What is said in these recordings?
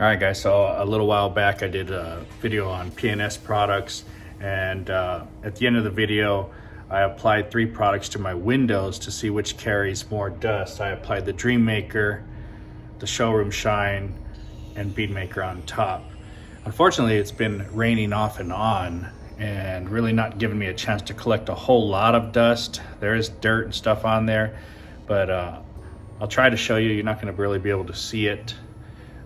All right, guys, so a little while back I did a video on P&S products, and at the end of the video I applied 3 products to my windows to see which carries more dust. I applied the Dream Maker, the Showroom Shine, and Bead Maker on top. Unfortunately, it's been raining off and on and really not giving me a chance to collect a whole lot of dust. There is dirt and stuff on there, but I'll try to show you. You're not going to really be able to see it.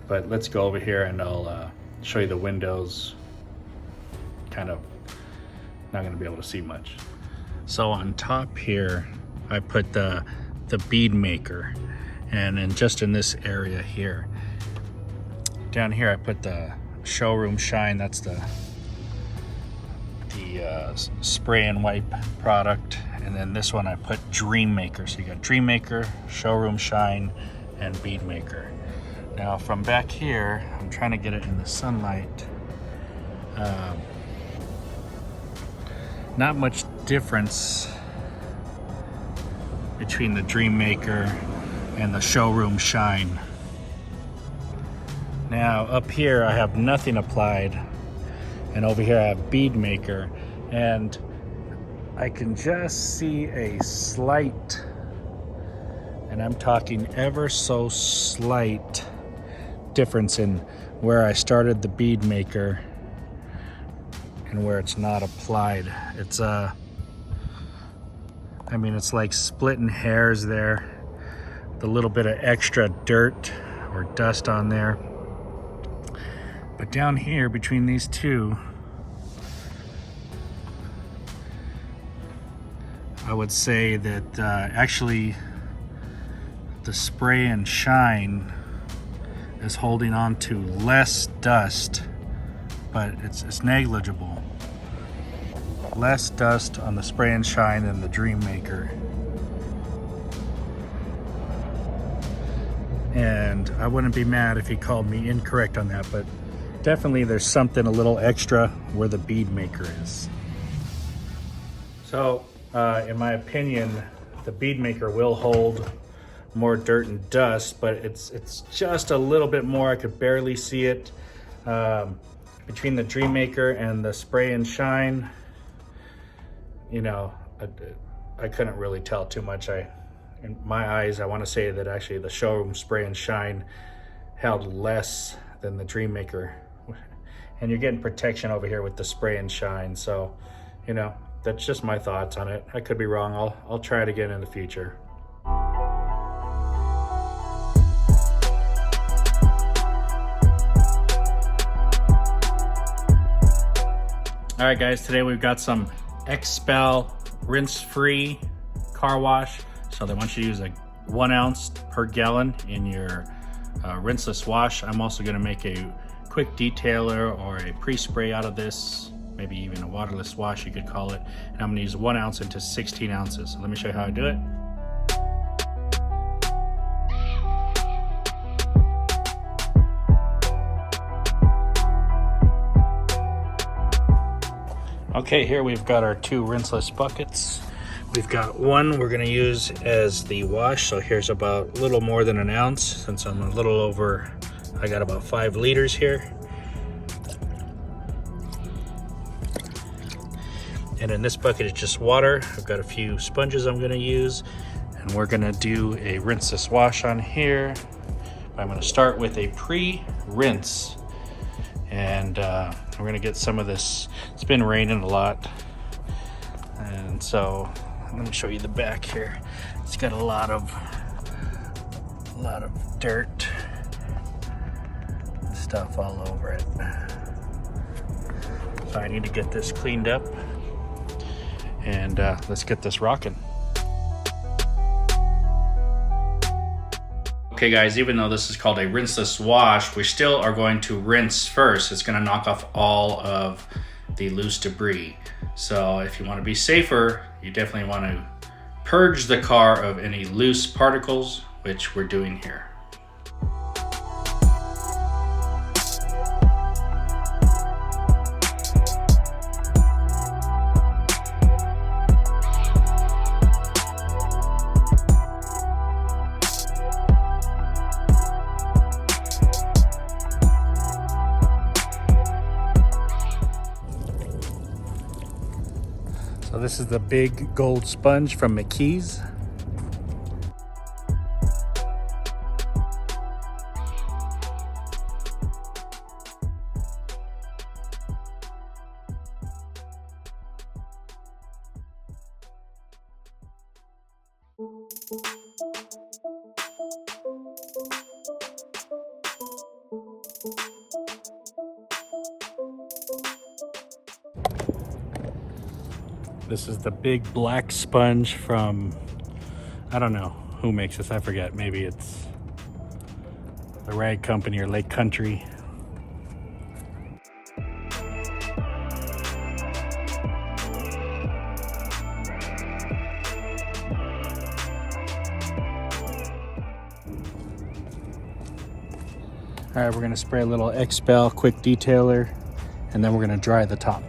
But let's go over here and I'll show you the windows. Kind of not going to be able to see much. So on top here, I put the Bead Maker, and then just in this area here. Down here I put the Showroom Shine. That's the spray and wipe product. And then this one I put Dream Maker. So you got Dream Maker, Showroom Shine, and Bead Maker. Now from back here, I'm trying to get it in the sunlight. Not much difference between the Dream Maker and the Showroom Shine. Now up here I have nothing applied, and over here I have Bead Maker, and I can just see a slight, and I'm talking ever so slight, difference in where I started the Bead Maker and where it's not applied. It's I mean, it's like splitting hairs there. The little bit of extra dirt or dust on there. But down here between these two, I would say that actually the Spray and Shine is holding on to less dust, but it's negligible. Less dust on the Spray and Shine than the Dream Maker. And I wouldn't be mad if he called me incorrect on that, but definitely there's something a little extra where the Bead Maker is. So in my opinion, the Bead Maker will hold more dirt and dust, but it's just a little bit more. I could barely see it. Between the Dream Maker and the Spray and Shine, you know, I couldn't really tell too much. In my eyes, I want to say that actually the Showroom Spray and Shine held less than the Dream Maker. And you're getting protection over here with the Spray and Shine. So, you know, that's just my thoughts on it. I could be wrong. I'll try it again in the future. All right, guys, today we've got some Xpel rinse-free car wash. So they want you to use like 1 ounce per gallon in your rinseless wash. I'm also gonna make a quick detailer or a pre-spray out of this, maybe even a waterless wash you could call it. And I'm gonna use 1 ounce into 16 ounces. So let me show you how I do it. Okay, here we've got our 2 rinseless buckets. We've got one we're gonna use as the wash. So here's about a little more than 1 ounce, since I'm a little over, I got about 5 liters here. And in this bucket is just water. I've got a few sponges I'm gonna use, and we're gonna do a rinseless wash on here. I'm gonna start with a pre-rinse. And we're gonna get some of this. It's been raining a lot, and so let me show you the back here. It's got a lot of dirt and stuff all over it. So I need to get this cleaned up, and let's get this rocking. Okay guys, even though this is called a rinseless wash, we still are going to rinse first. It's gonna knock off all of the loose debris. So if you wanna be safer, you definitely wanna purge the car of any loose particles, which we're doing here. So this is the big gold sponge from McKee's. This is the big black sponge from, I don't know who makes this, I forget. Maybe it's the Rag Company or Lake Country. All right, we're gonna spray a little Xpel quick detailer, and then we're gonna dry the top.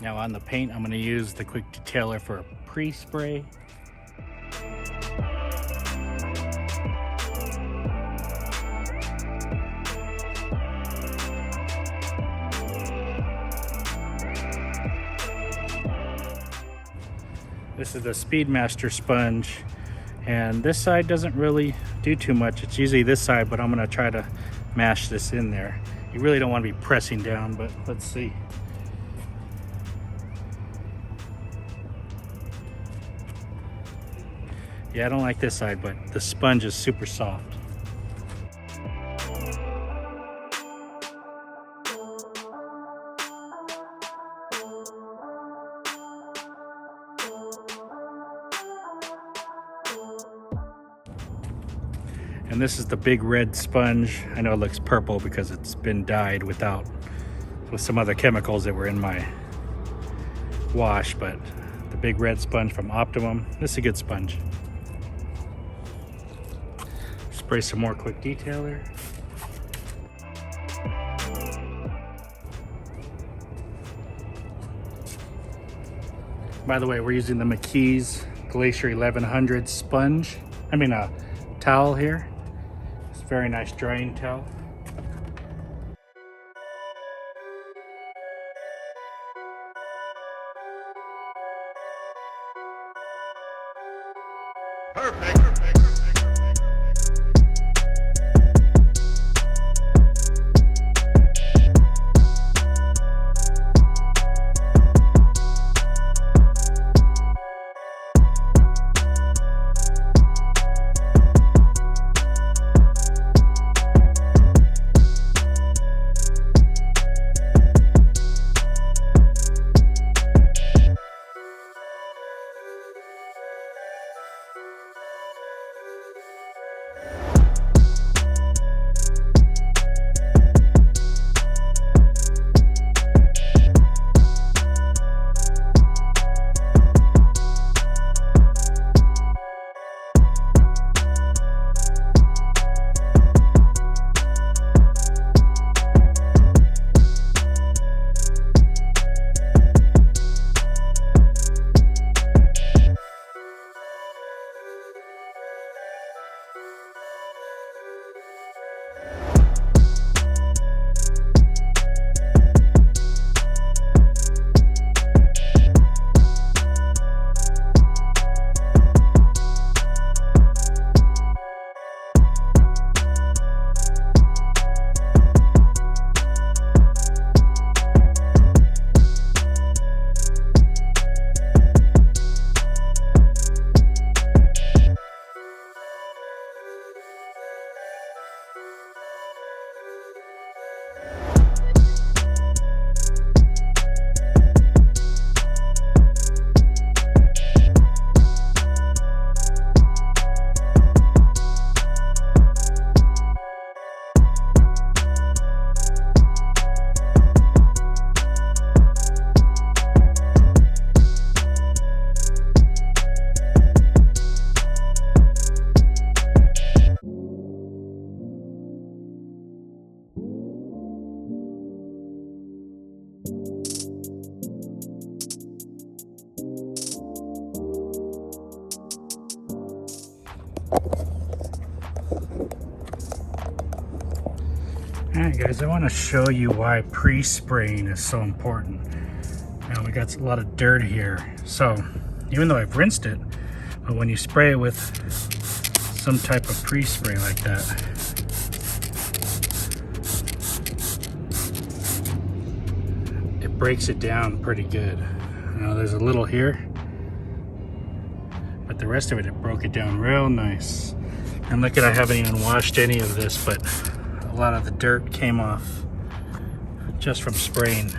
Now on the paint, I'm going to use the quick detailer for a pre-spray. This is the Speedmaster sponge, and this side doesn't really do too much. It's usually this side, but I'm going to try to mash this in there. You really don't want to be pressing down, but let's see. Yeah, I don't like this side, but the sponge is super soft. And this is the big red sponge. I know it looks purple because it's been dyed with some other chemicals that were in my wash, but the big red sponge from Optimum. This is a good sponge. Spray some more quick detailer. By the way, we're using the McKee's Glacier 1100 sponge. Towel here. It's a very nice drying towel. Perfect. Alright guys, I want to show you why pre-spraying is so important. Now we got a lot of dirt here, so even though I've rinsed it, but when you spray it with some type of pre-spray like that, it breaks it down pretty good. Now there's a little here, but the rest of it broke it down real nice. And look at, I haven't even washed any of this, but a lot of the dirt came off just from spraying.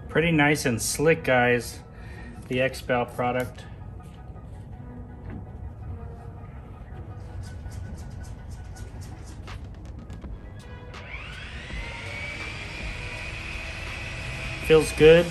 Pretty nice and slick, guys, the Xpel product. Feels good.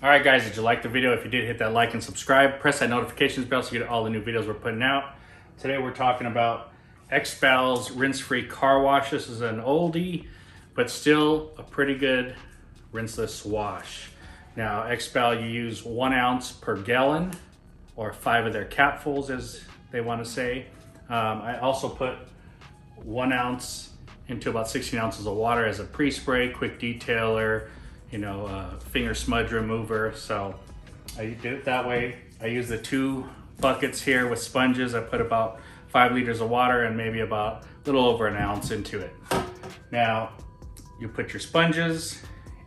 Alright guys, did you like the video? If you did, hit that like and subscribe. Press that notifications bell so you get all the new videos we're putting out. Today we're talking about Xpel's rinse-free car wash. This is an oldie, but still a pretty good rinseless wash. Now Xpel, you use 1 ounce per gallon, or 5 of their capfuls as they want to say. I also put 1 ounce into about 16 ounces of water as a pre-spray, quick detailer, you know, finger smudge remover. So I do it that way. I use the 2 buckets here with sponges. I put about 5 liters of water and maybe about a little over 1 ounce into it. Now you put your sponges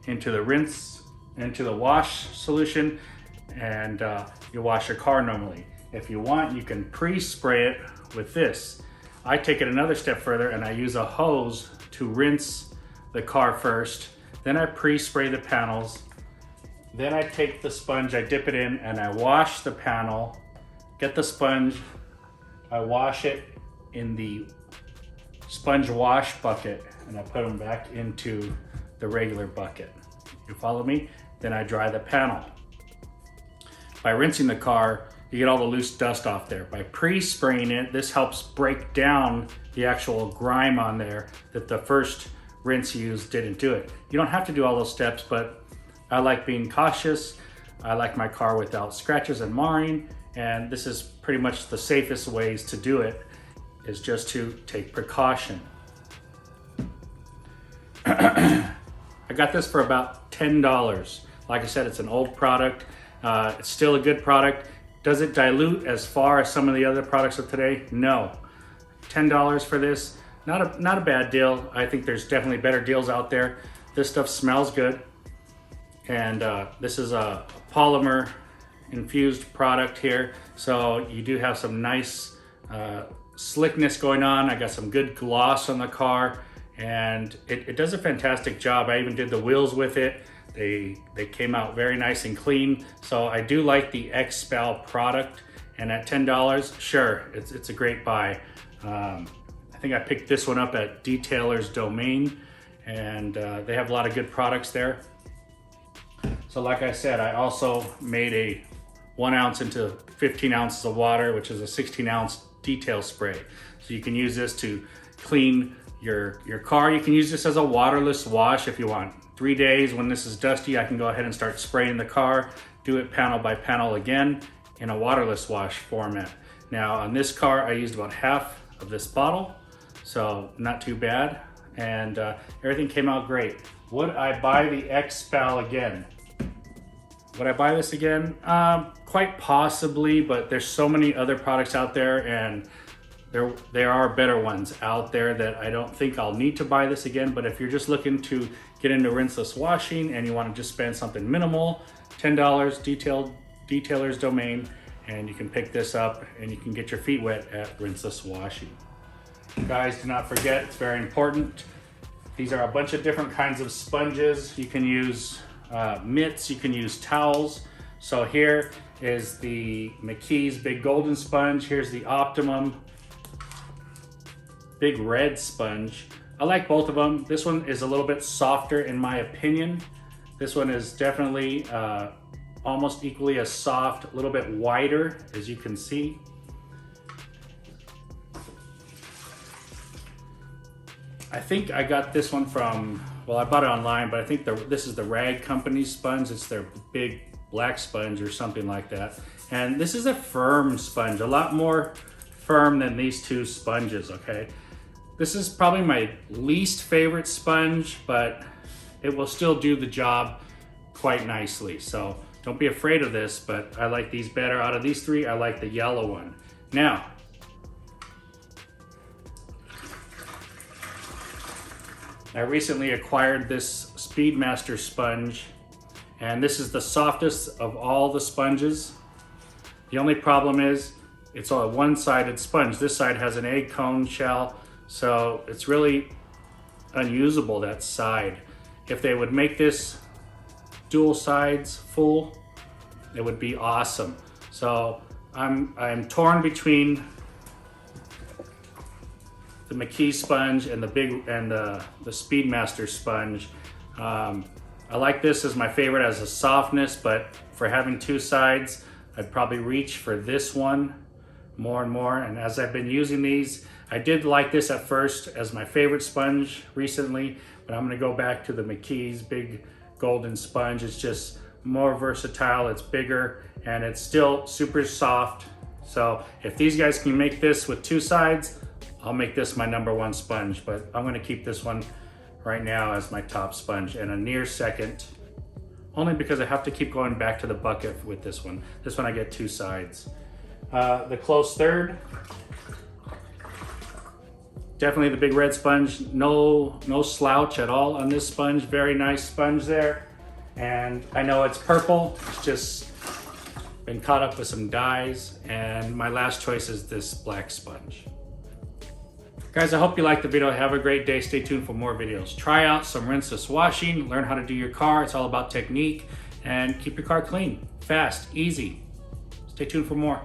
into the wash solution, and you wash your car normally. If you want, you can pre-spray it with this. I take it another step further and I use a hose to rinse the car first. Then I pre-spray the panels. Then I take the sponge, I dip it in, and I wash the panel. Get the sponge, I wash it in the sponge wash bucket, and I put them back into the regular bucket. You follow me? Then I dry the panel. By rinsing the car, you get all the loose dust off there. By pre-spraying it, this helps break down the actual grime on there that the first rinse you used didn't do it. You don't have to do all those steps, but I like being cautious. I like my car without scratches and marring, and this is pretty much the safest ways to do it, is just to take precaution. I got this for about $10. Like I said, it's an old product. It's still a good product. Does it dilute as far as some of the other products of today? No. $10 for this. not a bad deal. I think there's definitely better deals out there. This stuff smells good. And this is a polymer infused product here. So you do have some nice slickness going on. I got some good gloss on the car, and it does a fantastic job. I even did the wheels with it. They came out very nice and clean. So I do like the Xpel product, and at $10, sure, it's a great buy. I think I picked this one up at Detailer's Domain, and they have a lot of good products there. So like I said, I also made a 1 ounce into 15 ounces of water, which is a 16 ounce detail spray. So you can use this to clean your car. You can use this as a waterless wash if you want. 3 days when this is dusty, I can go ahead and start spraying the car, do it panel by panel again in a waterless wash format. Now on this car, I used about half of this bottle, so not too bad. And everything came out great. Would I buy the Xpel again? Would I buy this again? Quite possibly, but there's so many other products out there, and there are better ones out there that I don't think I'll need to buy this again. But if you're just looking to get into rinseless washing and you want to just spend something minimal, $10, Detailer's Domain, and you can pick this up and you can get your feet wet at rinseless washing. Guys, do not forget, it's very important. These are a bunch of different kinds of sponges. You can use mitts, you can use towels. So here is the McKee's Big Golden Sponge. Here's the Optimum Big Red Sponge. I like both of them. This one is a little bit softer in my opinion. This one is definitely almost equally as soft, a little bit wider, as you can see. I think I got this one from, well, I bought it online, but I think this is the Rag Company sponge. It's their big black sponge or something like that. And this is a firm sponge, a lot more firm than these two sponges, okay? This is probably my least favorite sponge, but it will still do the job quite nicely. So don't be afraid of this, but I like these better. Out of these three, I like the yellow one. Now, I recently acquired this Speedmaster sponge, and this is the softest of all the sponges. The only problem is it's a one-sided sponge. This side has an egg cone shell, so it's really unusable, that side. If they would make this dual sides full, it would be awesome. So I'm torn between the McKee sponge and the Speedmaster sponge. I like this as my favorite as a softness, but for having two sides, I'd probably reach for this one more and more. And as I've been using these, I did like this at first as my favorite sponge recently, but I'm gonna go back to the McKee's Big Golden Sponge. It's just more versatile, it's bigger, and it's still super soft. So if these guys can make this with two sides, I'll make this my #1 sponge, but I'm gonna keep this one right now as my top sponge and a near second, only because I have to keep going back to the bucket with this one. This one I get two sides. The close third, definitely the Big Red Sponge. No slouch at all on this sponge. Very nice sponge there. And I know it's purple, it's just been caught up with some dyes. And my last choice is this black sponge. Guys, I hope you liked the video. Have a great day. Stay tuned for more videos. Try out some rinseless washing, learn how to do your car. It's all about technique, and keep your car clean, fast, easy. Stay tuned for more.